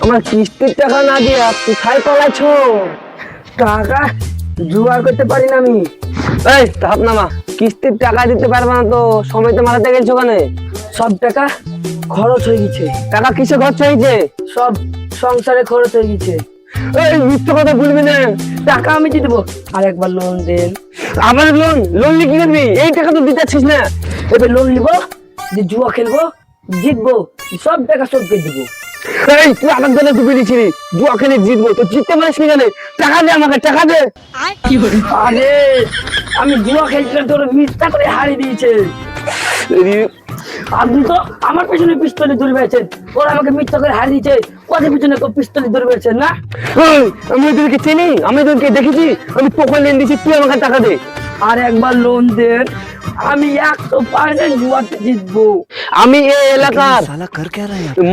আমার কিস্তির টাকা না দিয়ে কোথায় পালাচ্ছ? টাকা জোগাড় করতে পারি না আমি। এই তাপ নামা, কিস্তির টাকা দিতে পারবে না তো সময় তো মারাতে গেছো ওখানে। সব টাকা খরচ হয়ে গেছে। টাকা কিসে খরচ হয়েছে? সব সংসারে খরচ হয়ে গেছে। এই মিথ্যে কথা বলবি না, টাকা আমি দিয়ে দেবো। আর একবার লোন দেন। আবার লোন? লোন নিয়ে কি করবি? এই টাকা তো দিতে চাচ্ছিস না। এবার লোন নিবো, যে জুয়া খেলবো, জিতবো, সব টাকা শোধ করে দেবো। এই তুই আমার দলে ডুবে দিছিলি, জুয়া খেলে জিতবো, তো জিততে পারিস কি জানে? টাকা দে আমাকে, টাকা দে। আরে আমি জুয়া খেলছিলাম, তোর মিথ্যা করে হারিয়ে দিয়েছে। আপনি তো আমার পেছনে পিস্তলে ধরে পেয়েছেন, ওরা আমাকে মিথ্যা করে হারিয়ে দিয়েছে। ওদের পিছনে পিস্তলে ধরে পেয়েছেন না? আমি ওদেরকে চিনি, আমি ওদেরকে দেখেছি, আমি পকেট লেন দিয়েছি, তুই আমাকে টাকা দে। আর একবার লোন দেন, আমি 100% জুয়াতে জিতবো। আমি এই এলাকার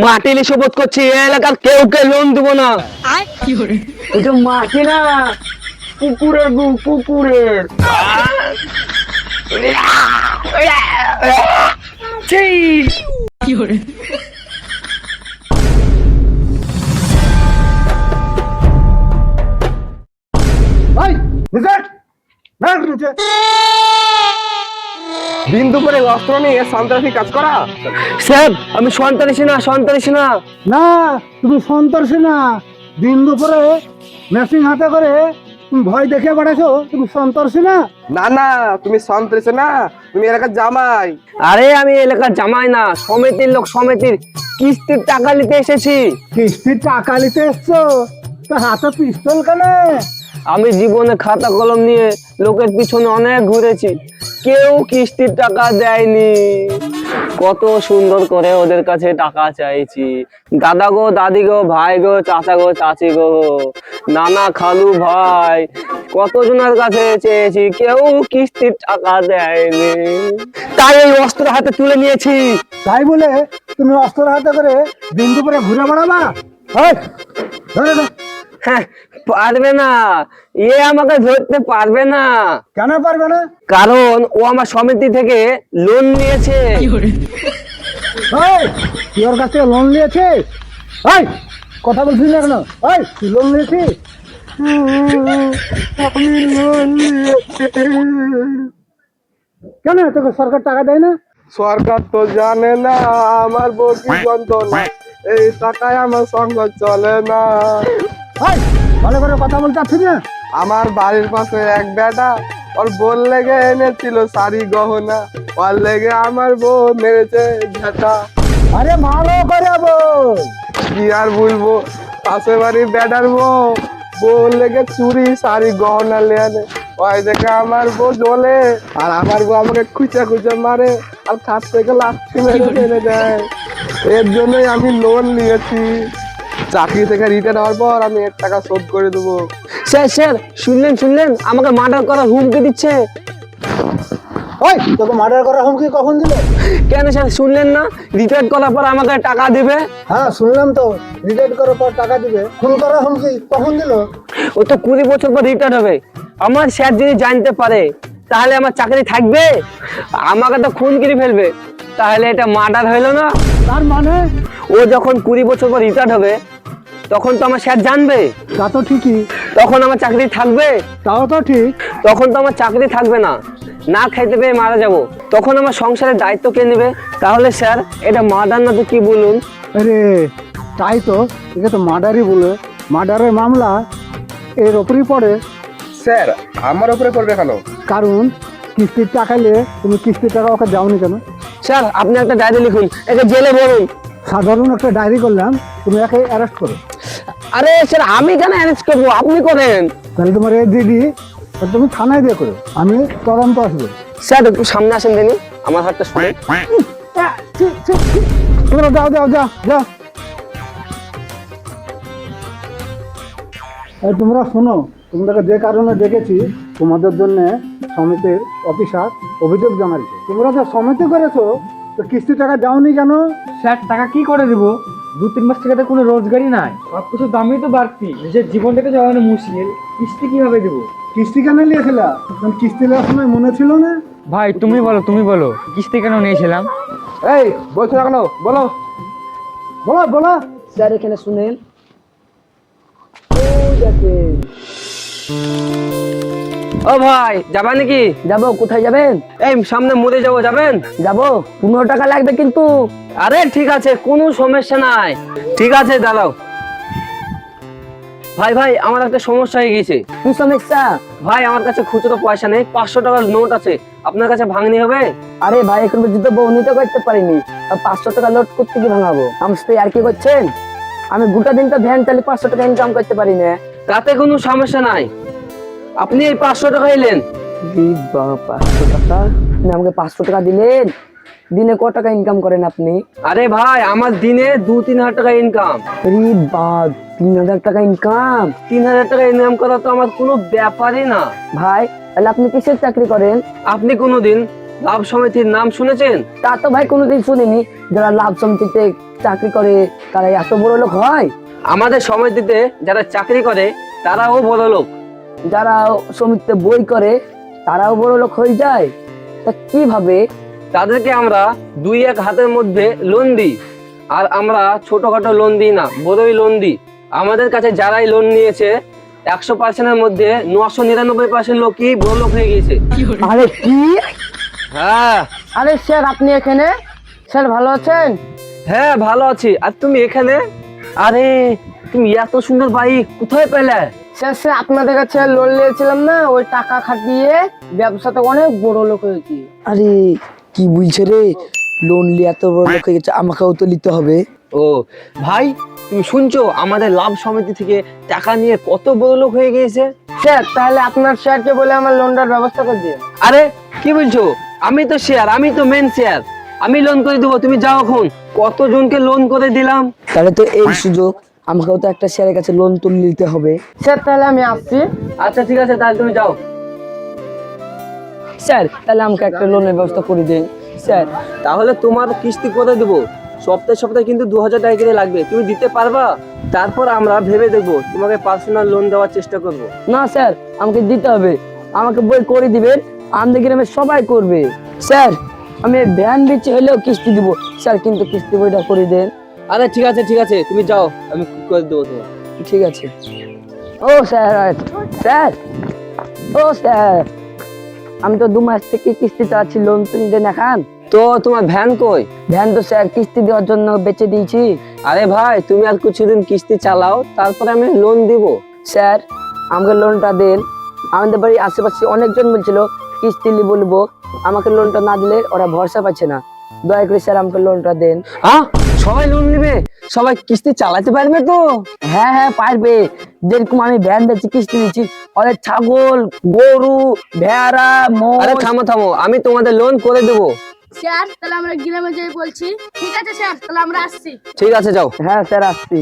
মাটি শপথ করছি, এই এলাকার কেউ লোন দেবো না। এটা মাটি না, কুকুরের গু, কুকুরের। দিন দুপুরে অস্ত্র নিয়ে সন্ত্রাসী কাজ করা? স্যার আমি সন্ত্রাসী না, সন্ত্রাসী না। না তুমি সন্ত্রাসী না, দিন দুপুরে মেশিন হাতে করে তুমি ভয় দেখে বেড়াছো, তুমি সন্ত্রাসী না। না না, তুমি সন্ত্রাসী না, তুমি এলাকার জামাই। আরে আমি এলাকার জামাই না, সমিতির লোক, সমিতির কিস্তির টাকা নিতে এসেছি। কিস্তির টাকা নিতে এসছো, তা হাতে পিস্তল কেন? আমি জীবনে খাতা কলম নিয়ে লোকের পিছনে অনেক ঘুরেছি, কেউ কিস্তির টাকা দেয়নি। কত সুন্দর করে ওদের কাছে টাকা চাইছি, দাদা গো, দাদি গো, ভাই গো, চাচা গো, চাচি গো, নানা, খালু, ভাই, কতজনের কাছে চেয়েছি, কেউ কিস্তির টাকা দেয়নি। তাই এই অস্ত্র হাতে তুলে নিয়েছি। তাই বলে তুমি অস্ত্র হাতে করে দিন দুপুরে ঘুরে বেড়াবা? ধরে না। হ্যাঁ, পারবে না, এ আমাকে ধরতে পারবে না। কেন পারবে না? কারণ ও আমার সমিতি থেকে লোন নিয়েছে। তুই ওর কাছ থেকে লোন নিয়েছে? কথা বলছিস না কেন? তুই লোন নিয়েছিস? আমি লোন নিয়েছি। কেন তোকে সরকার টাকা দেয় না? সরকার তো জানে না আমার বউ কি যন্ত্রণা, এই টাকায় আমার সংসার চলে না। ভালো করে কথা বলতে পারছিস না? আমার বাড়ির পাশে এক বেটা ওর বোন লেগে এনেছিল শাড়ি গহনা, ওর লেগে আমার বউ মেরেছে ঝাঁটা। আরে ভালো করে বল। কি আর বলবো, পাশে বাড়ির বেটার বউ লেগে চুরি শাড়ি গহনা লেনে, ওই দেখে আমার বউ জ্বলে, আর আমার বউ আমাকে খুঁচে খুঁচে মারে, আর খাট থেকে লাঠি মেরে ফেলে দেয়। এর জন্যই আমি লোন নিয়েছি, চাকরি থেকে রিটায়ার হওয়ার পর আমি 1 টাকা শোধ করে দেবো। স্যার স্যার শুনলেন, আমাকে মার্ডার করার হুমকি দিচ্ছে। তোকে মার্ডার করার হুমকি কখন দিল? কেন স্যার শুনলেন না? রিটায়ার করার পর আমাকে টাকা দিবে। হ্যাঁ শুনলাম তো, রিটায়ার করার পর টাকা দিবে। খুন করার হুমকি কখন দিল? ও তো 20 বছর পর রিটায়ার হবে। আমার স্যার যদি জানতে পারে তাহলে আমার চাকরি থাকবে? আমাকে তো খুন করে ফেলবে। তাহলে এটা মার্ডার হইলো না? তার মানে ও যখন 20 বছর পর রিটায়ার হবে তখন তো আমার স্যার জানবে। তা তো ঠিকই। তখন আমার চাকরি থাকবে? তাও তো ঠিক। তখন তো আমার চাকরি থাকবে না, না খাইতে পেয়ে মারা যাব। তখন আমার সংসারের দায়িত্ব কে নেবে? তাহলে স্যার এটা মার্ডার না তো কি বলুন? আরে তাই তো, এটা তো মার্ডারই বলে। মার্ডারের মামলা এর ওপরই পড়ে। স্যার আমার উপরে পড়বে কেন? কারণ কিস্তির টাকা নিয়ে তুমি কিস্তির টাকা ওকে যাওনি কেন? স্যার আপনি একটা ডায়েরি লিখুন, একে জেলে বলুন। সাধারণ একটা ডায়েরি করলাম, তুমি একে অ্যারেস্ট করো। আরে স্যার আমি কেন অ্যারেস্ট করবো, আপনি করেন। তাহলে তোমার এই দিদি তুমি থানায় দিয়ে করো, আমি তদন্ত আসবো। স্যার একটু সামনে আসেন দিনি, আমার হাতটা শুনে। তোমরা যাও যাও যাও যাও। এই তোমরা শোনো, তোমাদেরকে যে কারণে ডেকেছি, তোমাদের জন্য সমিতির অফিসার অভিযোগ জানাইছে। তোমরা যে সমিতি করেছো, তো কিস্তি টাকা দাওনি কেন? স্যার টাকা কি করে দেবো? 2-3 মাস থেকে তো কোনো রোজগারই নাই, সবকিছু দামই তো বাড়তি, নিজের জীবনটাকে চালানো মুশকিল, কিস্তি কিভাবে দেবো? কিস্তি কেন নিয়েছিলা? তখন কিস্তি নেওয়ার সময় মনে ছিল না? ভাই তুমি বলো কিস্তি কেন নিয়েছিলাম? এই বলছো না কেন, বলো। বলো বলো। স্যার এখানে শুনেন, ওই দেখেন। ও ভাই, যাবা নাকি? যাবো। কোথায় যাবেন? এই সামনে মোড়ে যাবো, যাবেন? যাবো। 15 টাকা লাগবে কিন্তু। আরে ঠিক আছে, কোনো সমস্যা নাই। ঠিক আছে দাঁড়াও। ভাই ভাই, আমার একটা সমস্যা হয়ে গেছে। কি সমস্যা? ভাই আমার কাছে খুচরো পয়সা নেই, 500 টাকার নোট আছে, আপনার কাছে ভাঙনি হবে? আরে ভাই, এখন পর্যন্ত বউনি তো করতে পারিনি, 500 টাকা নোট করতে কি ভাঙাবো? আমার সাথে আর কি করছেন? আমি গোটা দিন তো ভ্যান চালিয়ে 500 টাকা ইনকাম করতে পারি না। তাতে কোনো সমস্যা নাই, আপনি এই 500 টাকা এলেন। 500 টাকা? আপনি আমাকে 500 টাকা দিলেন? দিনে কত টাকা ইনকাম করেন আপনি? আরে ভাই, আমার দিনে 2-3 হাজার টাকা ইনকাম। আরে বাপ, 3,000 টাকা ইনকাম? 3,000 টাকা ইনকাম করা তো আমার কোনো ব্যাপারই না। ভাই তাহলে আপনি কিসের চাকরি করেন? আপনি কোনোদিন লাভ সমিতির নাম শুনেছেন? তা তো ভাই কোনোদিন শুনিনি। যারা লাভ সমিতিতে চাকরি করে তারা এত বড় লোক হয়? আমাদের সমিতিতে যারা চাকরি করে তারাও বড় লোক, যারা সমিতিতে বই করে তারাও বড় লোক হয়ে যায়। তা কিভাবে? তাদেরকে আমরা 2-1 হাতের মধ্যে লোন দিই, আর আমরা ছোটখাটো লোন দিই না, বড়ই লোন দিই। আমাদের কাছে যারাই লোন নিয়েছে 100%-এর মধ্যে 999% লোকই বড় লোক হয়ে গেছে। আরে কি? হ্যাঁ। আরে স্যার আপনি এখানে? স্যার ভালো আছেন? হ্যাঁ ভালো আছি। আর তুমি এখানে? আরে তুমি এত সুন্দর বাইক কোথায় পেলে? স্যার স্যার আপনাদের কাছে লোন নিয়েছিলাম না, ওই টাকা খাটিয়ে ব্যবসাতে অনেক বড় লোক হয়েছি। আরে কি বলছে রে, লোন নিয়ে এত বড় লোক হয়ে গেছে, আমাকেও তো নিতে হবে। ও ভাই, তুমি শুনছো আমাদের লাভ সমিতি থেকে টাকা নিয়ে কত বড় লোক হয়ে গিয়েছে? স্যার তাহলে আপনার স্যারকে বলে আমার লোনটার ব্যবস্থা করে দিন। আরে কি বলছো? আমি তো শেয়ার, আমি তো মেন শেয়ার, আমি লোন করে দেবো, তুমি যাও এখন। কতজনকে লোন করে দিলাম। তাহলে তো এই সুযোগ, আমাকেও তো একটা শেয়ারের কাছে লোন তুলে নিতে হবে। স্যার তাহলে আমি আসছি। আচ্ছা ঠিক আছে, তাহলে তুমি যাও। স্যার তাহলে আমাকে একটা লোনের ব্যবস্থা করে দিন। স্যার তাহলে তোমার কিস্তি করে দেবো, সপ্তাহে সপ্তাহে কিন্তু 2,000 টাকা করে লাগবে, তুমি দিতে পারবা? তারপর আমরা ভেবে দেখবো, তোমাকে পার্সোনাল লোন দেওয়ার চেষ্টা করব। না স্যার, আমাকে দিতে হবে, আমাকে বই করে দিবেন, আমাদের গ্রামে সবাই করবে। স্যার আমি ভ্যান বেচে হলেও কিস্তি দিব স্যার, কিন্তু কিস্তি বইটা করে দেন। আরে ঠিক আছে ঠিক আছে, তুমি যাও, আমি করে দেবো তোমার। ঠিক আছে। ও স্যার, স্যার ও স্যার, আমি তো 2 মাস থেকে কিস্তি চাচ্ছি, লোন তুমি দেন এখন। তো তোমার ভ্যান কই? ভ্যান তো স্যার কিস্তি দেওয়ার জন্য বেচে দিয়েছি। আরে ভাই তুমি আর কিছুদিন কিস্তি চালাও, তারপরে আমি লোন দিব। স্যার আমাকে লোনটা দেন, আমাদের বাড়ির আশেপাশে অনেকজন বলছিল কিস্তি বলবো, আমাকে লোনটা না দিলে ওরা ভরসা পাচ্ছে না, দয়া করে স্যার আমাকে লোনটা দেন। হ্যাঁ সবাই লোন নেবে? সবাই কিস্তি চালাতে পারবে তো? হ্যাঁ হ্যাঁ পারবে, যেরকম আমি ভ্যান বেচে কিস্তি দিচ্ছি, অনেক ছাগল, গরু, ভেড়া, মোষ। আরে থামো থামো, আমি তোমাদের লোন করে দেবো। স্যার তাহলে আমরা গ্রামে যাই বলছি। ঠিক আছে স্যার, তাহলে আমরা আসছি। ঠিক আছে যাও। হ্যাঁ স্যার আসছি।